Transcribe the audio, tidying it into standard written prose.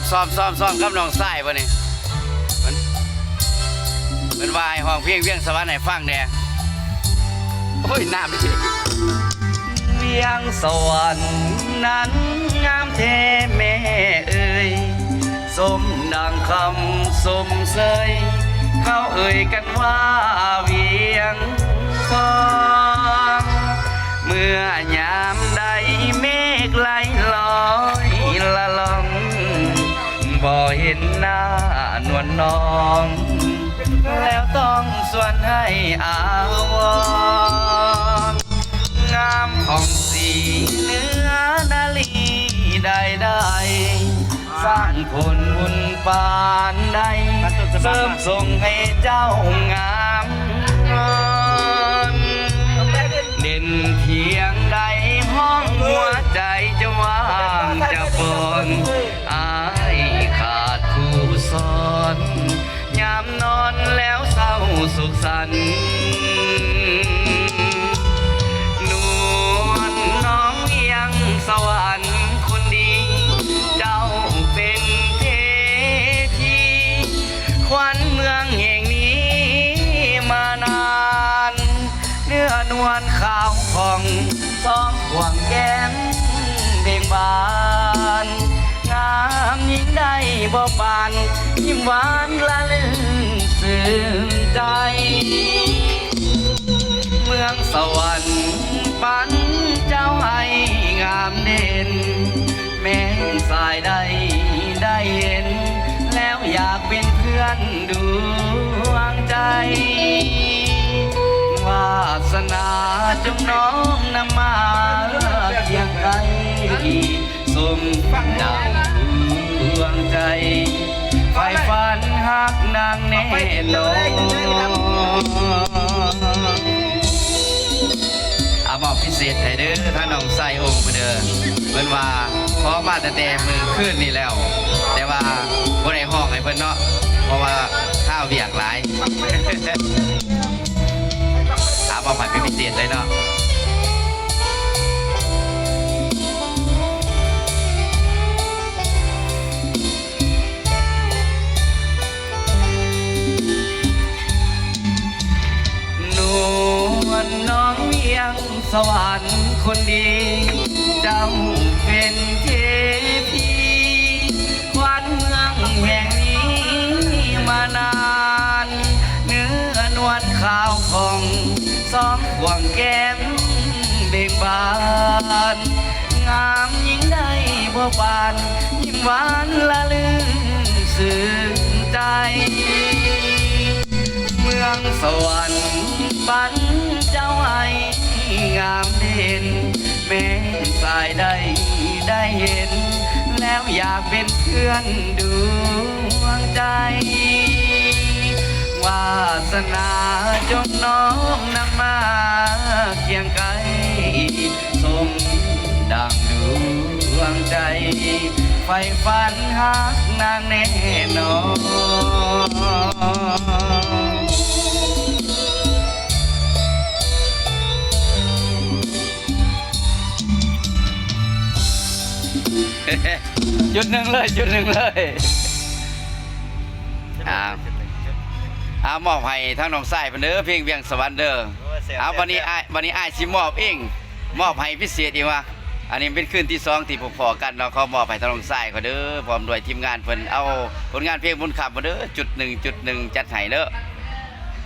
ซ้อมกับน้องทรายป่ะนี่มันวายห้องเวียงสวรรค์ไหนฟังเนี่ยโอ้ยน้ำดิเวียงสวรรค์นั้นงามเทแม่เอ่ยสมดังคำสมเสยเขาเอ่ยกันว่าเวียงทองเมื่อยามใดเมฆไหลลอยละล่องบ่เห็นหน้านวลน้องแล้วต้องส่วนให้อาวรงามของสีเนื้อนาลีได้สร้างผลบุญปานใดเสริมส่งให้เจ้างามเด่นเพียงใดห้องหัวใจจะว่างจะปนอายขาดคู่สอนยามนอนแล้วเศร้าสุขสันต์นวลน้องยังสวรรค์คนดีเจ้าเป็นเทพีขวัญเมืองแห่งนี้มานานเนื้อนวลขาวผ่องซ้อมห่วงแก้มเบ่งบานงามยิ่งได้บ่ปานยิ้มหวานละลึงสื่นใจเมืองสวรรค์ปันเจ้าให้งามเด่นแม้สายได้เห็นแล้วอยากเป็นเพื่อนดวงใจวาสนาจงน้อมนำมาเพียงไกลสมดังดวงใจไฟฝันหักนางแน่นอนเอาบอกพิเศษให้เด้อถ้าน้องใส่องค์ไปเด้อเพิ่นว่าพอมาแต่มือขึ้นนี่แล้วแต่ว่าบ่ได้ห้องให้เพิ่นเนาะเพราะว่าข้าวเบียกหลายเอาบอกให้เป็นพิเศษเลยเนาะน้องเวียงสวรรค์คนดีเจ้าเป็นเทพีขวัญเมืองแห่งนี้มานานเนื้อนวลขาวผ่องซ้อมห่วงแก้มเบ่งบานงามยิ่งได้บ่ปานยิ้มหวานละลึงสื่นใจเมืองสวรรค์ปันเจ้าไองามเด่นแม้สายได้เห็นแล้วอยากเป็นเพื่อนดวงใจวาสนาจงน้อมนำมาเคียงไกลสมดังดวงใจไฟฝันหักนางแน่นอนจุดหนึ่งเลยมอบให้ทั้งน้องสายเพิ่นเด้อเพลงเวียงสวรรค์เด้อวันนี้อ้ายสิมอบเองมอบให้พิเศษอีกว่าอันนี้เป็นคืนที่2ที่พบพอกันเนาะเขามอบให้ทั้งน้องสายเขาเด้อพร้อมด้วยทีมงานเพิ่นเอาผลงานเพลงบุญคำเพิ่นเด้อจุดหนึ่งจัดให้เด้อ